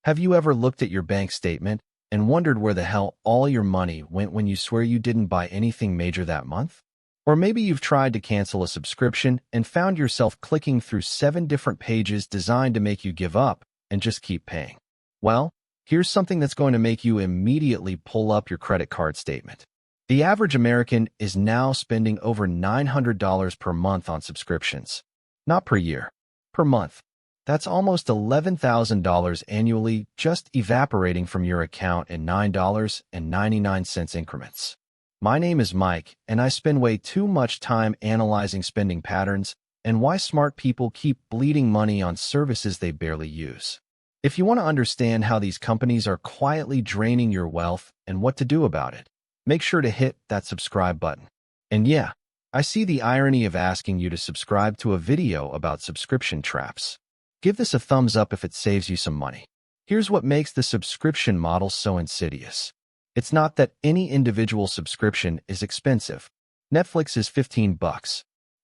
Have you ever looked at your bank statement and wondered where the hell all your money went when you swear you didn't buy anything major that month? Or maybe you've tried to cancel a subscription and found yourself clicking through 7 different pages designed to make you give up and just keep paying. Well, here's something that's going to make you immediately pull up your credit card statement. The average American is now spending over $900 per month on subscriptions. Not per year, per month. That's almost $11,000 annually just evaporating from your account in $9.99 increments. My name is Mike, and I spend way too much time analyzing spending patterns and why smart people keep bleeding money on services they barely use. If you want to understand how these companies are quietly draining your wealth and what to do about it, make sure to hit that subscribe button. And yeah, I see the irony of asking you to subscribe to a video about subscription traps. Give this a thumbs up if it saves you some money. Here's what makes the subscription model so insidious. It's not that any individual subscription is expensive. Netflix is $15.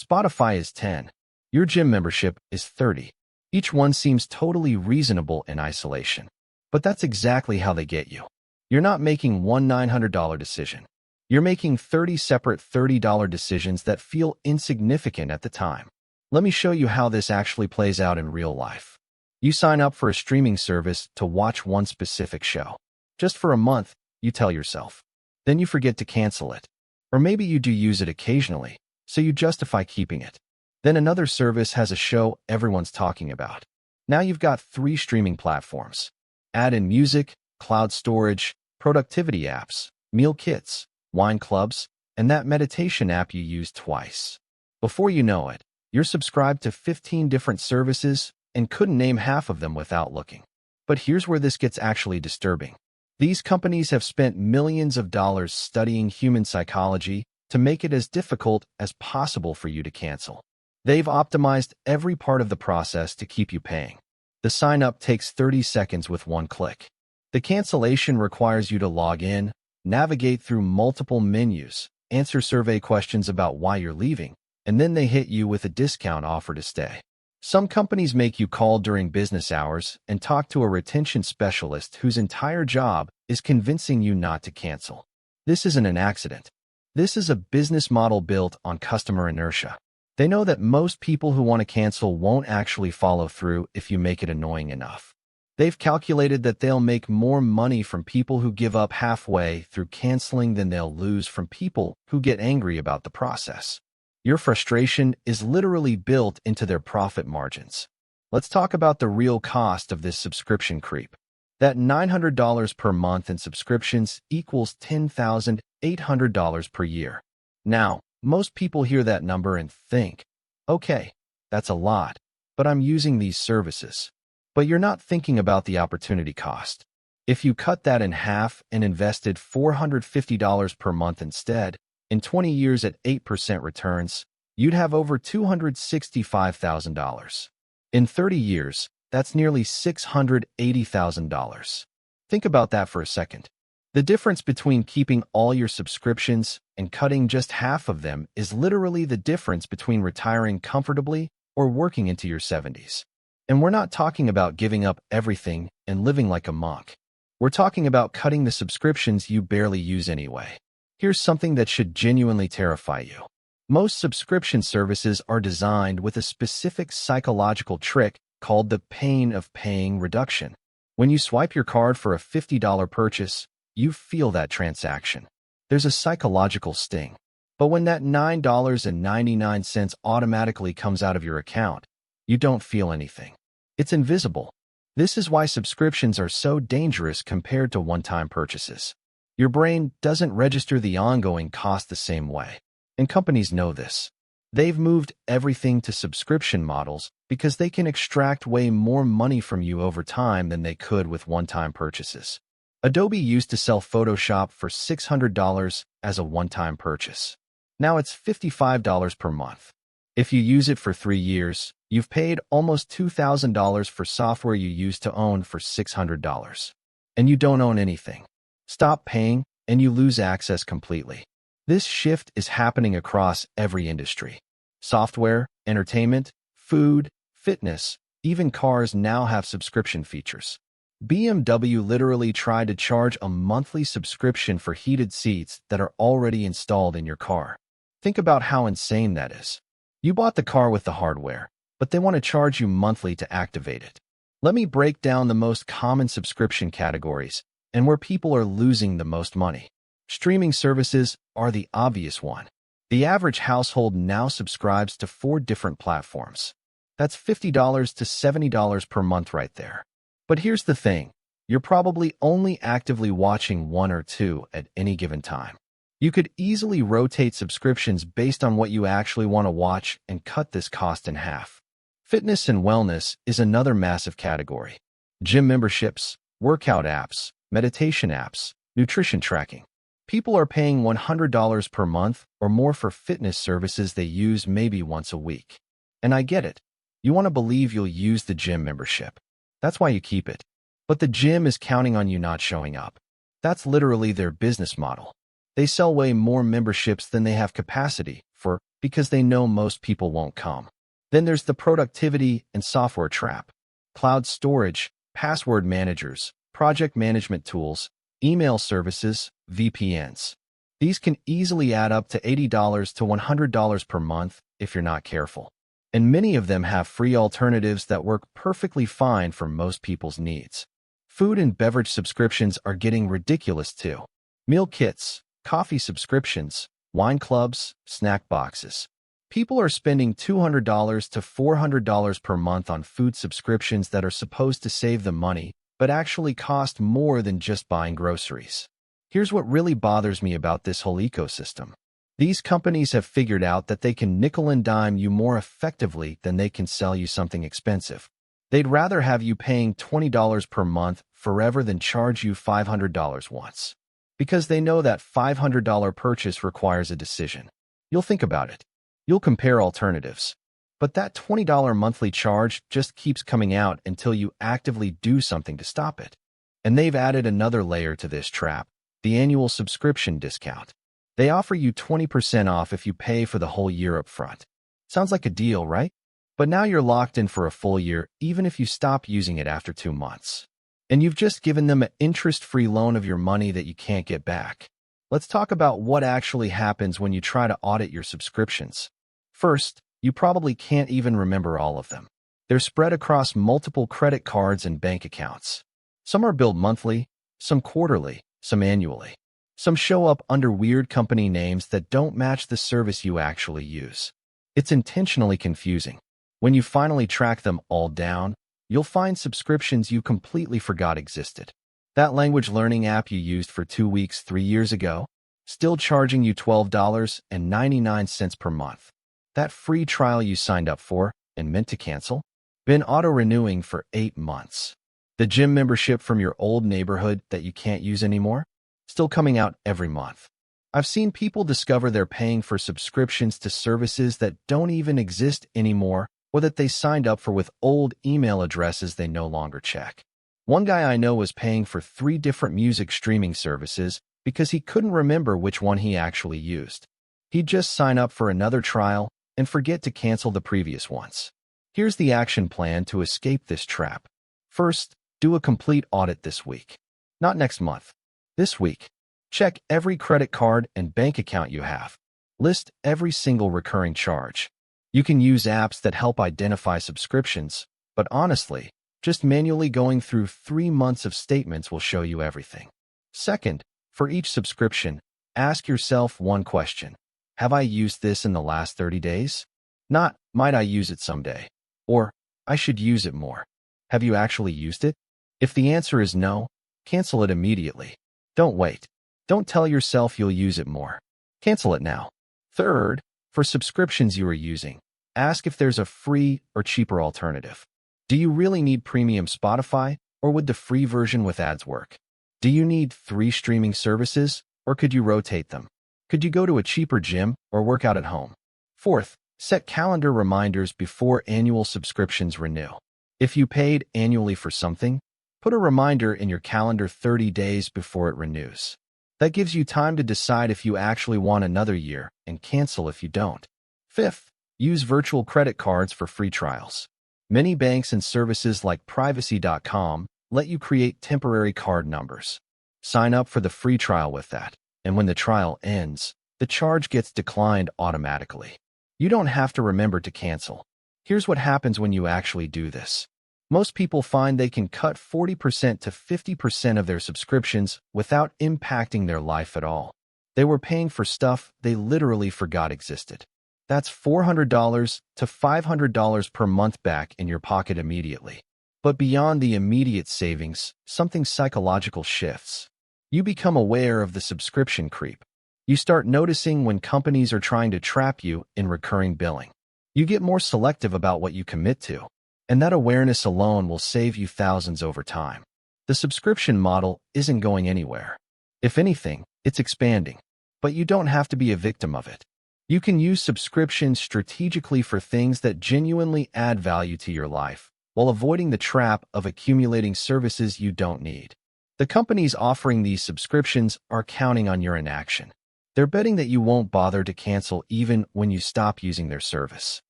Spotify is $10. Your gym membership is $30. Each one seems totally reasonable in isolation. But that's exactly how they get you. You're not making one $900 decision. You're making 30 separate $30 decisions that feel insignificant at the time. Let me show you how this actually plays out in real life. You sign up for a streaming service to watch one specific show. Just for a month, you tell yourself. Then you forget to cancel it. Or maybe you do use it occasionally, so you justify keeping it. Then another service has a show everyone's talking about. Now you've got 3 streaming platforms. Add in music, cloud storage, productivity apps, meal kits, wine clubs, and that meditation app you used twice. Before you know it, you're subscribed to 15 different services and couldn't name half of them without looking. But here's where this gets actually disturbing. These companies have spent millions of dollars studying human psychology to make it as difficult as possible for you to cancel. They've optimized every part of the process to keep you paying. The sign-up takes 30 seconds with one click. The cancellation requires you to log in, navigate through multiple menus, answer survey questions about why you're leaving, and then they hit you with a discount offer to stay. Some companies make you call during business hours and talk to a retention specialist whose entire job is convincing you not to cancel. This isn't an accident. This is a business model built on customer inertia. They know that most people who want to cancel won't actually follow through if you make it annoying enough. They've calculated that they'll make more money from people who give up halfway through canceling than they'll lose from people who get angry about the process. Your frustration is literally built into their profit margins. Let's talk about the real cost of this subscription creep. That $900 per month in subscriptions equals $10,800 per year. Now, most people hear that number and think, okay, that's a lot, but I'm using these services. But you're not thinking about the opportunity cost. If you cut that in half and invested $450 per month instead, in 20 years at 8% returns, you'd have over $265,000. In 30 years, that's nearly $680,000. Think about that for a second. The difference between keeping all your subscriptions and cutting just half of them is literally the difference between retiring comfortably or working into your 70s. And we're not talking about giving up everything and living like a monk. We're talking about cutting the subscriptions you barely use anyway. Here's something that should genuinely terrify you. Most subscription services are designed with a specific psychological trick called the pain of paying reduction. When you swipe your card for a $50 purchase, you feel that transaction. There's a psychological sting. But when that $9.99 automatically comes out of your account, you don't feel anything. It's invisible. This is why subscriptions are so dangerous compared to one-time purchases. Your brain doesn't register the ongoing cost the same way, and companies know this. They've moved everything to subscription models because they can extract way more money from you over time than they could with one-time purchases. Adobe used to sell Photoshop for $600 as a one-time purchase. Now it's $55 per month. If you use it for 3 years, you've paid almost $2,000 for software you used to own for $600. And you don't own anything. Stop paying, and you lose access completely. This shift is happening across every industry. Software, entertainment, food, fitness, even cars now have subscription features. BMW literally tried to charge a monthly subscription for heated seats that are already installed in your car. Think about how insane that is. You bought the car with the hardware, but they want to charge you monthly to activate it. Let me break down the most common subscription categories and where people are losing the most money. Streaming services are the obvious one. The average household now subscribes to 4 different platforms. That's $50 to $70 per month right there. But here's the thing, you're probably only actively watching 1 or 2 at any given time. You could easily rotate subscriptions based on what you actually want to watch and cut this cost in half. Fitness and wellness is another massive category. Gym memberships, workout apps, meditation apps, nutrition tracking. People are paying $100 per month or more for fitness services they use maybe once a week. And I get it. You want to believe you'll use the gym membership. That's why you keep it. But the gym is counting on you not showing up. That's literally their business model. They sell way more memberships than they have capacity for because they know most people won't come. Then there's the productivity and software trap. Cloud storage, password managers, project management tools, email services, VPNs. These can easily add up to $80 to $100 per month if you're not careful. And many of them have free alternatives that work perfectly fine for most people's needs. Food and beverage subscriptions are getting ridiculous too. Meal kits, coffee subscriptions, wine clubs, snack boxes. People are spending $200 to $400 per month on food subscriptions that are supposed to save them money, but actually cost more than just buying groceries. Here's what really bothers me about this whole ecosystem. These companies have figured out that they can nickel and dime you more effectively than they can sell you something expensive. They'd rather have you paying $20 per month forever than charge you $500 once. Because they know that $500 purchase requires a decision. You'll think about it. You'll compare alternatives. But that $20 monthly charge just keeps coming out until you actively do something to stop it. And they've added another layer to this trap, the annual subscription discount. They offer you 20% off if you pay for the whole year up front. Sounds like a deal, right? But now you're locked in for a full year, even if you stop using it after 2 months. And you've just given them an interest-free loan of your money that you can't get back. Let's talk about what actually happens when you try to audit your subscriptions. First, you probably can't even remember all of them. They're spread across multiple credit cards and bank accounts. Some are billed monthly, some quarterly, some annually. Some show up under weird company names that don't match the service you actually use. It's intentionally confusing. When you finally track them all down, you'll find subscriptions you completely forgot existed. That language learning app you used for 2 weeks 3 years ago, still charging you $12.99 per month. That free trial you signed up for and meant to cancel, been auto-renewing for 8 months. The gym membership from your old neighborhood that you can't use anymore, still coming out every month. I've seen people discover they're paying for subscriptions to services that don't even exist anymore or that they signed up for with old email addresses they no longer check. One guy I know was paying for 3 different music streaming services because he couldn't remember which one he actually used. He'd just sign up for another trial and forget to cancel the previous ones. Here's the action plan to escape this trap. First, do a complete audit this week. Not next month. This week. Check every credit card and bank account you have. List every single recurring charge. You can use apps that help identify subscriptions, but honestly, just manually going through 3 months of statements will show you everything. Second, for each subscription, ask yourself one question. Have I used this in the last 30 days? Not, might I use it someday? Or, I should use it more. Have you actually used it? If the answer is no, cancel it immediately. Don't wait. Don't tell yourself you'll use it more. Cancel it now. Third, for subscriptions you are using, ask if there's a free or cheaper alternative. Do you really need premium Spotify, or would the free version with ads work? Do you need 3 streaming services, or could you rotate them? Could you go to a cheaper gym or work out at home? Fourth, set calendar reminders before annual subscriptions renew. If you paid annually for something, put a reminder in your calendar 30 days before it renews. That gives you time to decide if you actually want another year and cancel if you don't. Fifth, use virtual credit cards for free trials. Many banks and services like Privacy.com let you create temporary card numbers. Sign up for the free trial with that, and when the trial ends, the charge gets declined automatically. You don't have to remember to cancel. Here's what happens when you actually do this. Most people find they can cut 40% to 50% of their subscriptions without impacting their life at all. They were paying for stuff they literally forgot existed. That's $400 to $500 per month back in your pocket immediately. But beyond the immediate savings, something psychological shifts. You become aware of the subscription creep. You start noticing when companies are trying to trap you in recurring billing. You get more selective about what you commit to, and that awareness alone will save you thousands over time. The subscription model isn't going anywhere. If anything, it's expanding, but you don't have to be a victim of it. You can use subscriptions strategically for things that genuinely add value to your life, while avoiding the trap of accumulating services you don't need. The companies offering these subscriptions are counting on your inaction. They're betting that you won't bother to cancel even when you stop using their service.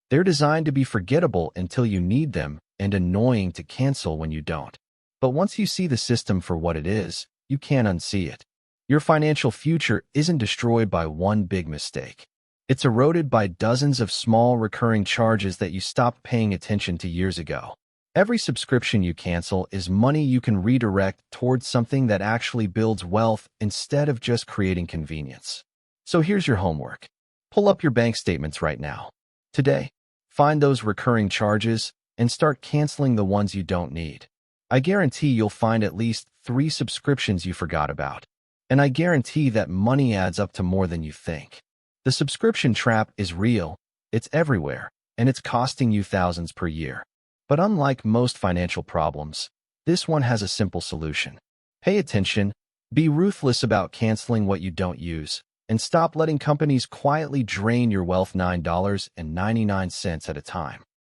They're designed to be forgettable until you need them and annoying to cancel when you don't. But once you see the system for what it is, you can't unsee it. Your financial future isn't destroyed by one big mistake. It's eroded by dozens of small recurring charges that you stopped paying attention to years ago. Every subscription you cancel is money you can redirect towards something that actually builds wealth instead of just creating convenience. So here's your homework. Pull up your bank statements right now. Today, find those recurring charges and start canceling the ones you don't need. I guarantee you'll find at least 3 subscriptions you forgot about. And I guarantee that money adds up to more than you think. The subscription trap is real, it's everywhere, and it's costing you thousands per year. But unlike most financial problems, this one has a simple solution. Pay attention, be ruthless about canceling what you don't use, and stop letting companies quietly drain your wealth $9.99 at a time.